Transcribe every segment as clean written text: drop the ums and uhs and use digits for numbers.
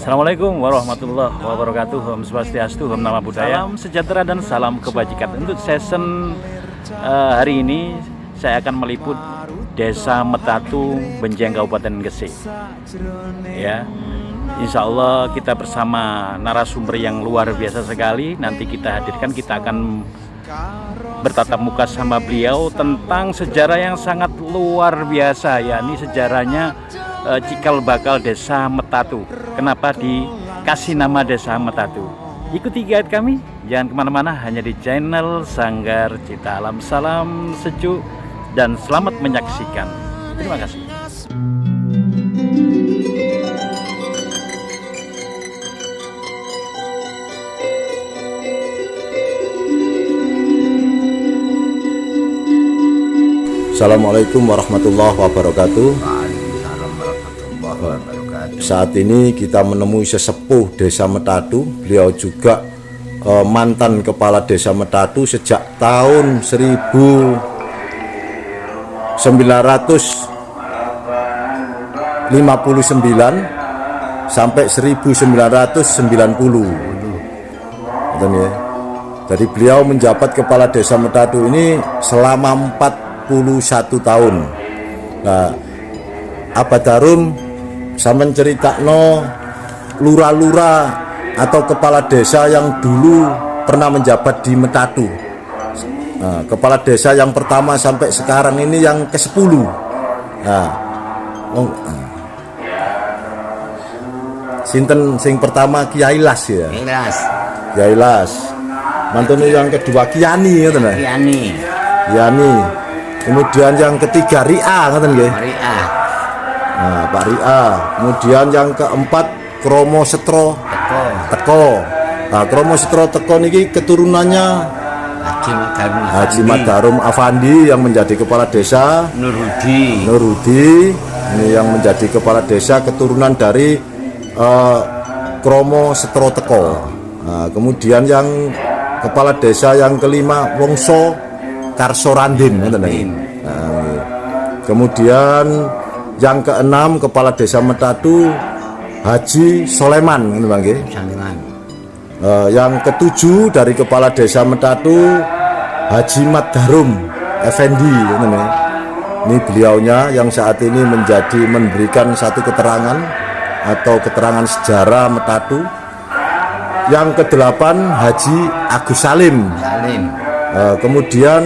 Assalamualaikum warahmatullahi wabarakatuh. Om Swastiastu, Om Namo Buddhaya, salam sejahtera dan salam kebajikan. Untuk season hari ini saya akan meliput Desa Metatu, Benjeng, Kabupaten Gresik. Ya, Insya Allah kita bersama narasumber yang luar biasa sekali. Nanti kita hadirkan, kita akan bertatap muka sama beliau tentang sejarah yang sangat luar biasa. Ya, ini sejarahnya cikal bakal Desa Metatu. Kenapa dikasih nama Desa Metatu? Ikuti guide kami, jangan kemana-mana, hanya di channel Sanggar Cita Alam. Salam sejuk dan selamat menyaksikan. Terima kasih. Assalamualaikum warahmatullahi wabarakatuh. Saat ini kita menemui sesepuh Desa Metatu. Beliau juga mantan kepala Desa Metatu sejak tahun 1959 sampai 1990. Jadi beliau menjabat kepala Desa Metatu ini selama 41 tahun. Nah, Abah Darum sampeyan ceritakno lurah-lurah atau kepala desa yang dulu pernah menjabat di Metatu. Nah, kepala desa yang pertama sampai sekarang ini yang ke-10. Nah, sinten sing pertama Kiai Las ya? Kiai Las. Mantune yang kedua Kiani ngoten ya? Kiani. Kemudian yang ketiga Ria ngoten nggih? Ria. Nah, Pak Ria. Kemudian yang keempat Kromo Setro Teko. Nah, Kromo Setro Teko niki keturunannya Haji Madarum Afandi yang menjadi kepala desa. Nurudi ini yang menjadi kepala desa keturunan dari Kromo Setro Teko. Nah, kemudian yang kepala desa yang kelima Wongso Karsorandin. Nah, kemudian yang keenam kepala Desa Metatu Haji Soleman. Yang ketujuh dari kepala Desa Metatu Haji Madarum Effendi. Ini beliaunya yang saat ini memberikan satu keterangan atau keterangan sejarah Metatu. Yang kedelapan Haji Agus Salim. Kemudian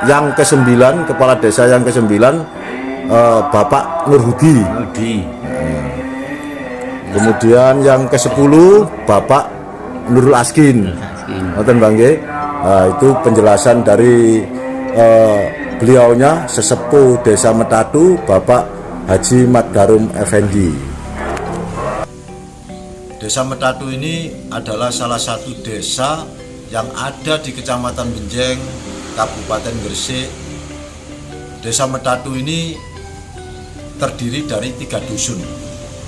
yang ke-9 kepala desa yang ke-9 Bapak Nurhudi. Kemudian yang ke-10 Bapak Nurul Askin. Itu penjelasan dari beliaunya, sesepuh Desa Metatu Bapak Haji Madarum Effendi. Desa Metatu ini adalah salah satu desa yang ada di Kecamatan Benjeng, Kabupaten Gresik. Desa Metatu ini terdiri dari 3 dusun,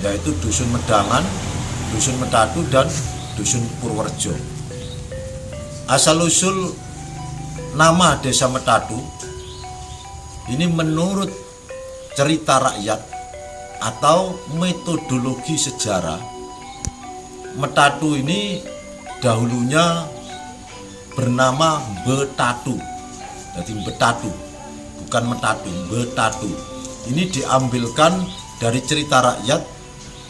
yaitu Dusun Medangan, Dusun Metatu, dan Dusun Purworejo. Asal-usul nama Desa Metatu ini menurut cerita rakyat atau metodologi sejarah, Metatu ini dahulunya bernama Betatu. Jadi Betatu, bukan Metatu, Betatu. Ini diambilkan dari cerita rakyat,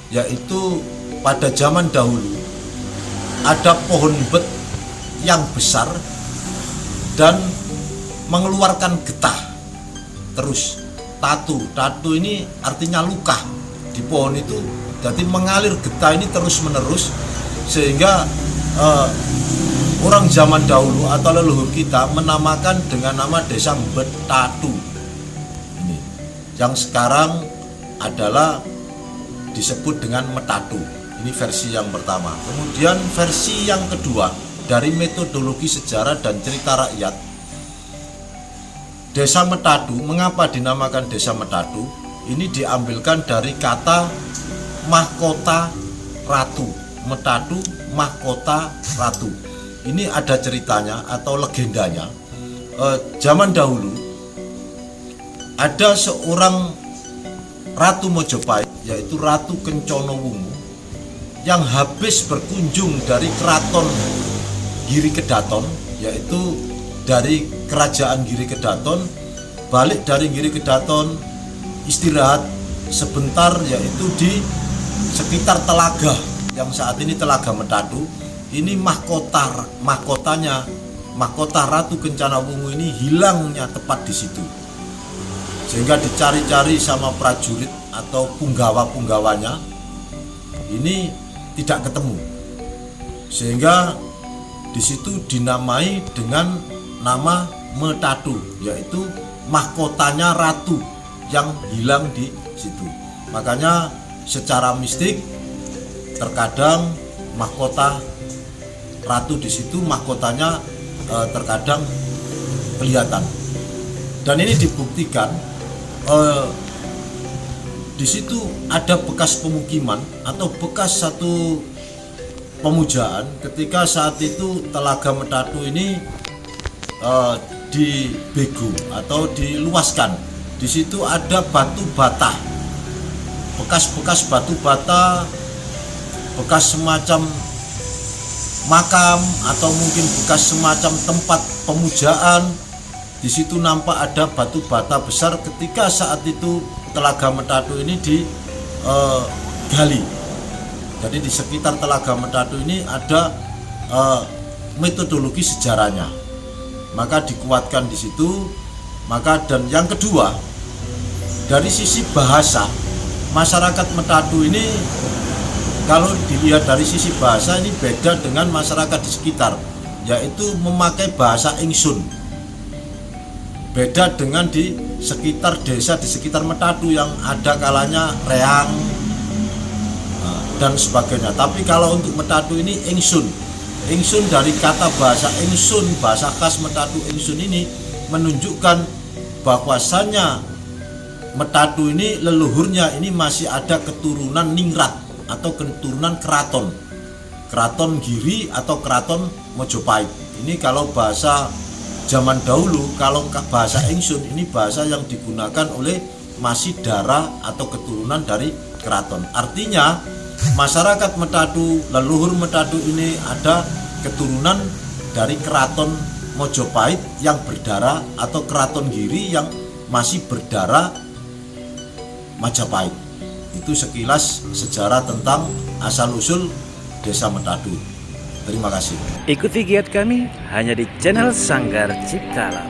yaitu pada zaman dahulu ada pohon bet yang besar dan mengeluarkan getah. Terus tatu ini artinya luka di pohon itu, jadi mengalir getah ini terus menerus, sehingga orang zaman dahulu atau leluhur kita menamakan dengan nama Desa Betatu. Ini yang sekarang adalah disebut dengan Metatu. Ini versi yang pertama. Kemudian versi yang kedua dari metodologi sejarah dan cerita rakyat, Desa Metatu, mengapa dinamakan Desa Metatu? Ini diambilkan dari kata mahkota ratu. Metatu, mahkota ratu. Ini ada ceritanya atau legendanya. Zaman dahulu ada seorang Ratu Mojopahit, yaitu Ratu Kencana Wungu. yang habis berkunjung dari keraton Giri Kedaton, yaitu dari kerajaan Giri Kedaton, balik dari Giri Kedaton istirahat sebentar, yaitu di sekitar telaga yang saat ini Telaga Metadu. Ini mahkotanya mahkota Ratu Kencana Wungu ini hilangnya tepat di situ, sehingga dicari-cari sama prajurit atau punggawa-punggawanya, ini tidak ketemu, sehingga di situ dinamai dengan nama Metadu, yaitu mahkotanya ratu yang hilang di situ. Makanya secara mistik terkadang mahkota ratu di situ mahkotanya terkadang kelihatan, dan ini dibuktikan di situ ada bekas pemukiman atau bekas satu pemujaan ketika saat itu Telaga Metadu ini dibegu atau diluaskan. Di situ ada batu bata, bekas-bekas batu bata, bekas semacam makam atau mungkin bekas semacam tempat pemujaan. Di situ nampak ada batu bata besar ketika saat itu Telaga Metadu ini digali. Jadi di sekitar Telaga Metadu ini ada metodologi sejarahnya, maka dikuatkan di situ. Maka dan yang kedua, dari sisi bahasa, masyarakat Metadu ini kalau dilihat dari sisi bahasa ini beda dengan masyarakat di sekitar, yaitu memakai bahasa Ingsun. Beda dengan di sekitar desa di sekitar Metadu yang ada kalanya reang dan sebagainya. Tapi kalau untuk Metadu ini Ingsun. Ingsun dari kata bahasa Ingsun, bahasa khas Metadu Ingsun ini menunjukkan bahwasannya Metadu ini leluhurnya ini masih ada keturunan ningrat atau keturunan keraton, keraton Giri atau keraton Mojopahit. Ini kalau bahasa zaman dahulu, kalau bahasa Ingsun ini bahasa yang digunakan oleh masih darah atau keturunan dari keraton. Artinya masyarakat Metadu, leluhur Metadu ini ada keturunan dari keraton Mojopahit yang berdarah atau keraton Giri yang masih berdarah Majapahit. Itu sekilas sejarah tentang asal-usul Desa Metadu. Terima kasih. Ikuti giat kami hanya di channel Sanggar Cipta Alam.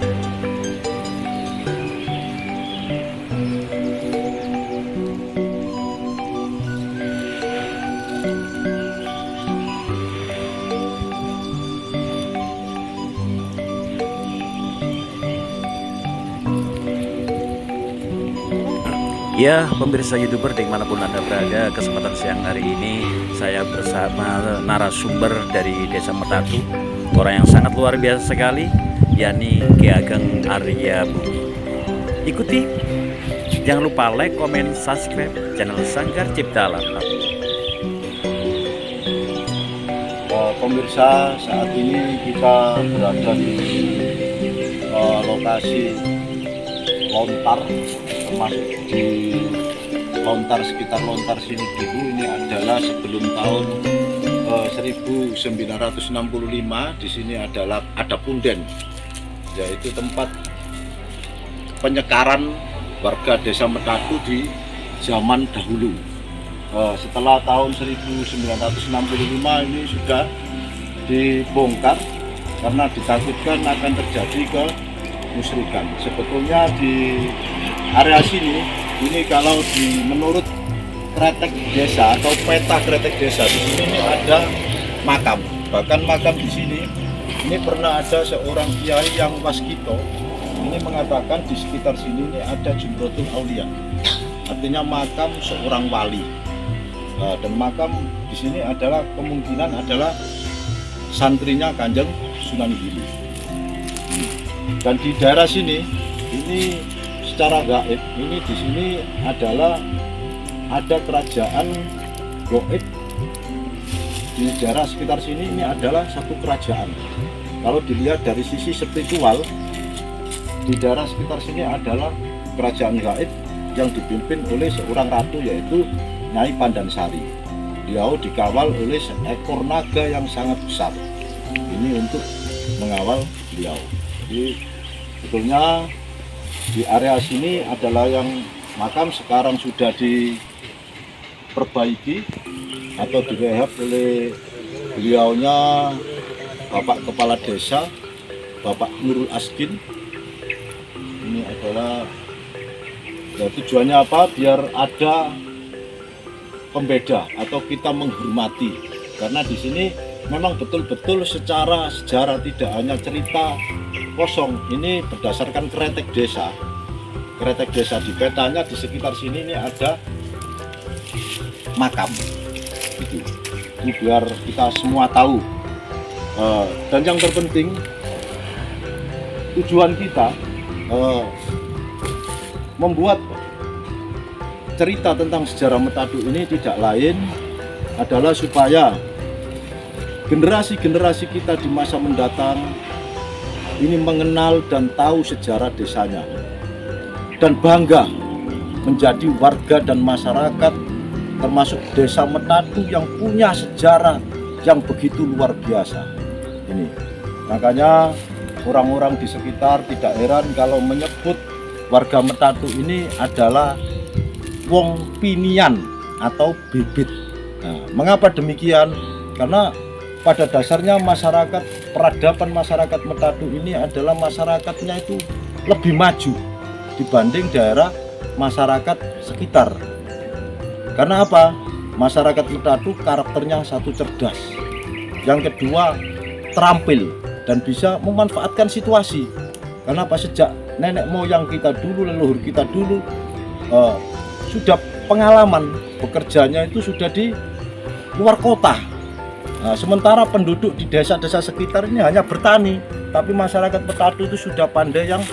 Ya, pemirsa YouTuber dimanapun Anda berada, kesempatan siang hari ini saya bersama narasumber dari Desa Metadu, orang yang sangat luar biasa sekali, yakni Ki Ageng Arya Bumi. Ikuti, jangan lupa like, komen, subscribe channel Sanggar Cipta Alam. Pemirsa, saat ini kita berada di lokasi lontar, termasuk di lontar sekitar lontar sini dulu. Ini adalah sebelum tahun 1965. Di sini adalah ada punden, yaitu tempat penyekaran warga Desa Metadu di zaman dahulu. Setelah tahun 1965 ini sudah dibongkar karena ditakutkan akan terjadi kemusyrikan. Sebetulnya di area sini ini kalau menurut kretek desa atau peta kretek desa, di sini ini ada makam. Bahkan makam di sini ini pernah ada seorang kiai yang waskito ini mengatakan di sekitar sini ini ada Jumrotul Aulia, artinya makam seorang wali. Dan makam di sini adalah kemungkinan adalah santrinya Kanjeng Sunan Giri. Dan di daerah sini ini secara gaib ini di sini adalah ada kerajaan gaib. Di daerah sekitar sini ini adalah satu kerajaan. Kalau dilihat dari sisi spiritual, di daerah sekitar sini adalah kerajaan gaib yang dipimpin oleh seorang ratu, yaitu Nyai Pandansari. beliau dikawal oleh seekor naga yang sangat besar. Ini untuk mengawal beliau. Jadi sebetulnya di area sini adalah yang makam sekarang sudah diperbaiki atau direhab oleh beliaunya Bapak Kepala Desa, Bapak Nurul Askin. Ini adalah ya, tujuannya apa? Biar ada pembeda atau kita menghormati, karena di sini memang betul-betul secara sejarah, tidak hanya cerita kosong. Ini berdasarkan kretek desa. Kretek desa di petanya di sekitar sini ini ada makam. Gitu. Ini biar kita semua tahu. Dan yang terpenting tujuan kita membuat cerita tentang sejarah Metadu ini tidak lain adalah supaya generasi-generasi kita di masa mendatang ini mengenal dan tahu sejarah desanya dan bangga menjadi warga dan masyarakat termasuk desa Metadu yang punya sejarah yang begitu luar biasa. Ini makanya orang-orang di sekitar tidak heran kalau menyebut warga Metadu ini adalah wong pinian atau bibit. Nah, mengapa demikian? Karena pada dasarnya masyarakat, peradaban masyarakat Metadu ini adalah masyarakatnya itu lebih maju dibanding daerah masyarakat sekitar. Karena apa? Masyarakat Metadu karakternya satu cerdas, yang kedua terampil dan bisa memanfaatkan situasi. Karena apa? Sejak nenek moyang kita dulu, leluhur kita dulu sudah pengalaman bekerjanya itu sudah di luar kota. Nah, sementara penduduk di desa-desa sekitar ini hanya bertani, tapi masyarakat Metadu itu sudah pandai yang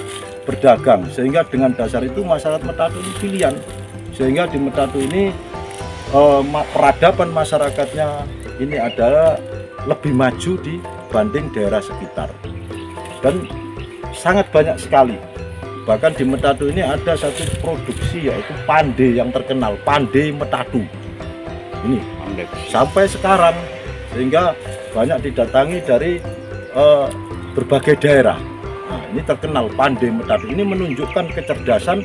berdagang. Sehingga dengan dasar itu masyarakat Metadu ini pilihan. Sehingga di Metadu ini peradaban masyarakatnya ini adalah lebih maju dibanding daerah sekitar. Dan sangat banyak sekali. Bahkan di Metadu ini ada satu produksi yaitu pande yang terkenal, pande Metadu. Ini sampai sekarang, sehingga banyak didatangi dari berbagai daerah. Nah, ini terkenal pande Metadu. Ini menunjukkan kecerdasan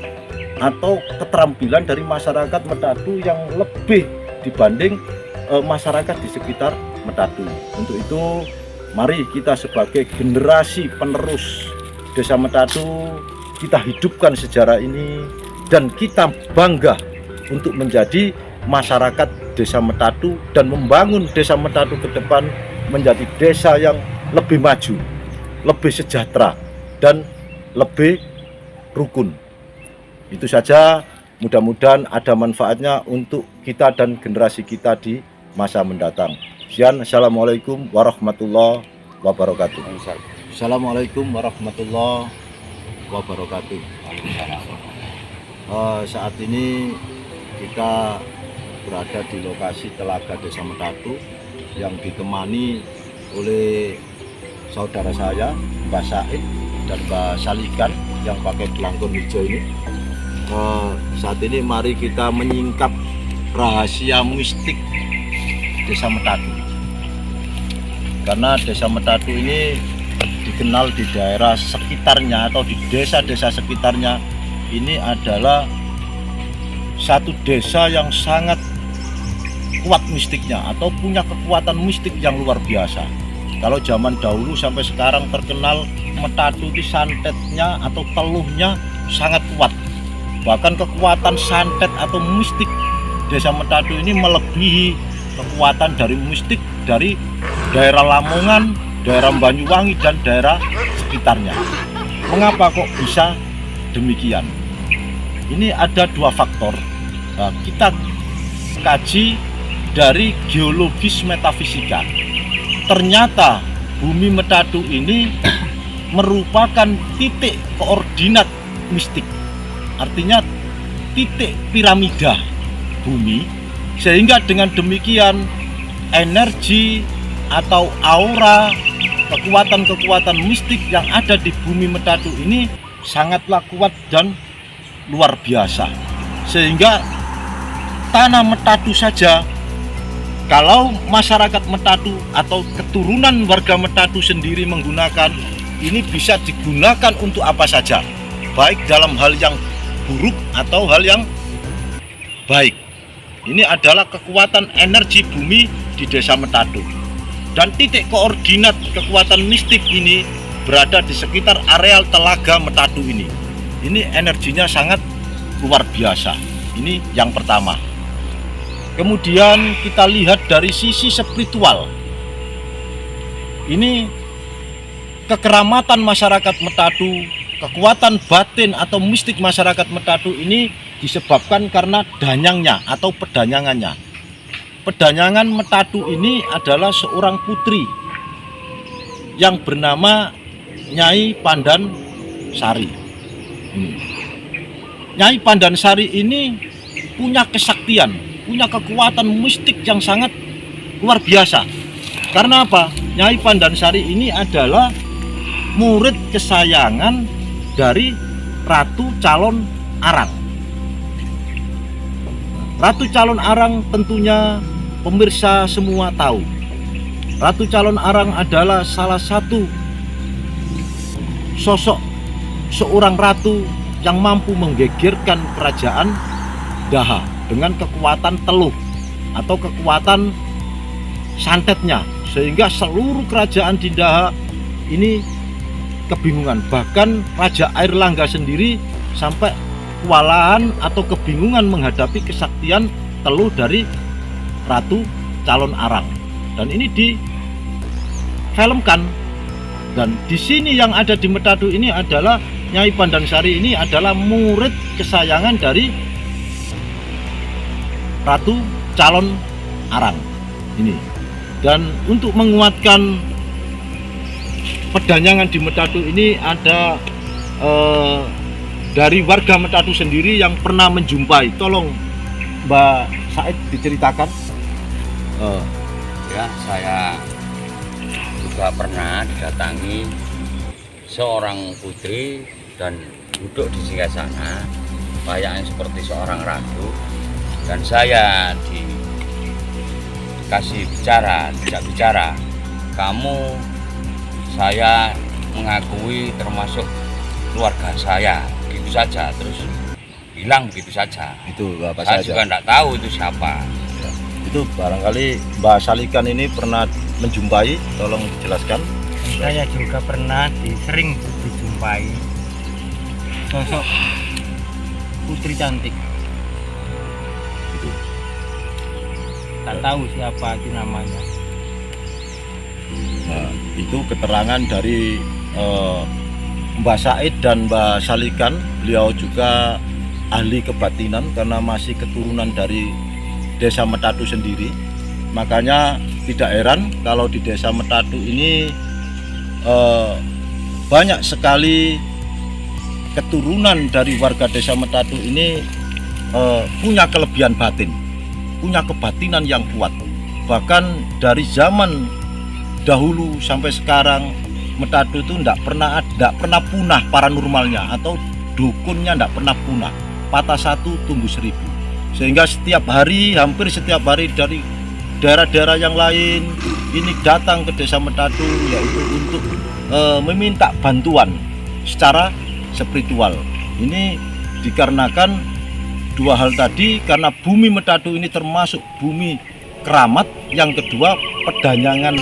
atau keterampilan dari masyarakat Metadu yang lebih dibanding masyarakat di sekitar Metadu. Untuk itu, mari kita sebagai generasi penerus Desa Metadu, kita hidupkan sejarah ini dan kita bangga untuk menjadi masyarakat Desa Metadu dan membangun Desa Metadu ke depan menjadi desa yang lebih maju, lebih sejahtera dan lebih rukun. Itu saja, mudah-mudahan ada manfaatnya untuk kita dan generasi kita di masa mendatang. Sekian, assalamualaikum warahmatullahi wabarakatuh. Assalamualaikum warahmatullahi wabarakatuh. Saat ini kita berada di lokasi Telaga Desa Metadu yang ditemani oleh saudara saya Mbak Said dan Mbak Salikan yang pakai gelangkung hijau ini. Saat ini mari kita menyingkap rahasia mistik Desa Metadu, karena Desa Metadu ini dikenal di daerah sekitarnya atau di desa-desa sekitarnya ini adalah satu desa yang sangat kuat mistiknya atau punya kekuatan mistik yang luar biasa. Kalau zaman dahulu sampai sekarang terkenal Metadu di santetnya atau teluhnya sangat kuat. Bahkan kekuatan santet atau mistik Desa Metadu ini melebihi kekuatan dari mistik dari daerah Lamongan, daerah Banyuwangi dan daerah sekitarnya. Mengapa kok bisa demikian? Ini ada dua faktor. Nah, kita kaji dari geologis metafisika. Ternyata bumi Metadu ini merupakan titik koordinat mistik. Artinya titik piramida bumi, sehingga dengan demikian energi atau aura kekuatan-kekuatan mistik yang ada di bumi Metadu ini sangatlah kuat dan luar biasa. Sehingga tanah Metadu saja Kalau masyarakat Metatu atau keturunan warga Metatu sendiri menggunakan, ini bisa digunakan untuk apa saja, baik dalam hal yang buruk atau hal yang baik. Ini adalah kekuatan energi bumi di desa Metatu. Dan titik koordinat kekuatan mistik ini berada di sekitar areal telaga Metatu ini. Ini energinya sangat luar biasa. Ini yang pertama. Kemudian kita lihat dari sisi spiritual. Ini kekeramatan masyarakat Metatu, kekuatan batin atau mistik masyarakat Metatu ini disebabkan karena danyangnya atau pedanyangannya. Pedanyangan Metatu ini adalah seorang putri yang bernama Nyai Pandan Sari. Nyai Pandan Sari ini punya kesaktian, punya kekuatan mistik yang sangat luar biasa. Karena apa? Nyai Pandan Sari ini adalah murid kesayangan dari Ratu Calon Arang. Ratu Calon Arang tentunya pemirsa semua tahu. Ratu Calon Arang adalah salah satu sosok seorang ratu yang mampu menggegerkan kerajaan Daha dengan kekuatan teluh atau kekuatan santetnya, sehingga seluruh kerajaan di Daha ini kebingungan. Bahkan Raja Airlangga sendiri sampai kewalahan atau kebingungan menghadapi kesaktian teluh dari Ratu Calon Arang. Dan ini difilmkan. Dan di sini yang ada di Metatu ini adalah Nyai Pandan Sari ini adalah murid kesayangan dari Ratu Calon Arang ini. Dan untuk menguatkan pedanyangan di Metatu ini ada dari warga Metatu sendiri yang pernah menjumpai. Tolong Mbak Said diceritakan. Ya, saya juga pernah didatangi seorang putri dan duduk di singgasana kayaknya seperti seorang ratu, dan saya dikasih bicara, tidak bicara, kamu saya mengakui termasuk keluarga saya, begitu saja, terus hilang begitu saja. Itu Bapak Saya juga tidak tahu itu siapa. Itu barangkali Mbak Salikan ini pernah menjumpai, tolong dijelaskan. Saya juga pernah sering dijumpai sosok putri cantik. Tak tahu siapa itu namanya. Nah, itu keterangan dari Mbak Said dan Mbak Salikan. Beliau juga ahli kebatinan karena masih keturunan dari desa Metatu sendiri. Makanya tidak heran kalau di desa Metatu ini banyak sekali keturunan dari warga desa Metatu ini punya kelebihan batin, punya kebatinan yang kuat. Bahkan dari zaman dahulu sampai sekarang Metatu itu tidak pernah punah paranormalnya atau dukunnya, tidak pernah punah. Patah satu tumbuh seribu. Sehingga setiap hari, hampir setiap hari dari daerah-daerah yang lain ini datang ke desa Metatu, yaitu untuk meminta bantuan secara spiritual. Ini dikarenakan dua hal tadi, karena bumi Metatu ini termasuk bumi keramat. Yang kedua, pedanyangan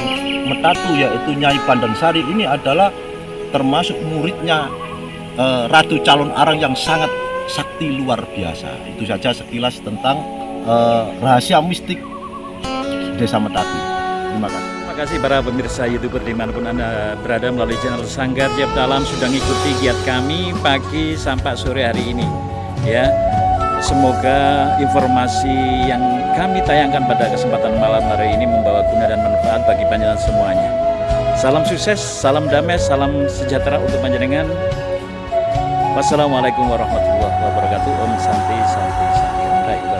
Metatu yaitu Nyai Pandan Sari ini adalah termasuk muridnya Ratu Calon Arang yang sangat sakti luar biasa. Itu saja sekilas tentang rahasia mistik desa Metatu. Terima kasih. Terima kasih para pemirsa YouTuber dimanapun Anda berada melalui channel Sanggar Jeb Dalam sudah mengikuti giat kami pagi sampai sore hari ini. Ya, semoga informasi yang kami tayangkan pada kesempatan malam hari ini membawa guna dan manfaat bagi panjenengan semuanya. Salam sukses, salam damai, salam sejahtera untuk panjenengan. Wassalamualaikum warahmatullahi wabarakatuh. Om Santi Santi Santi.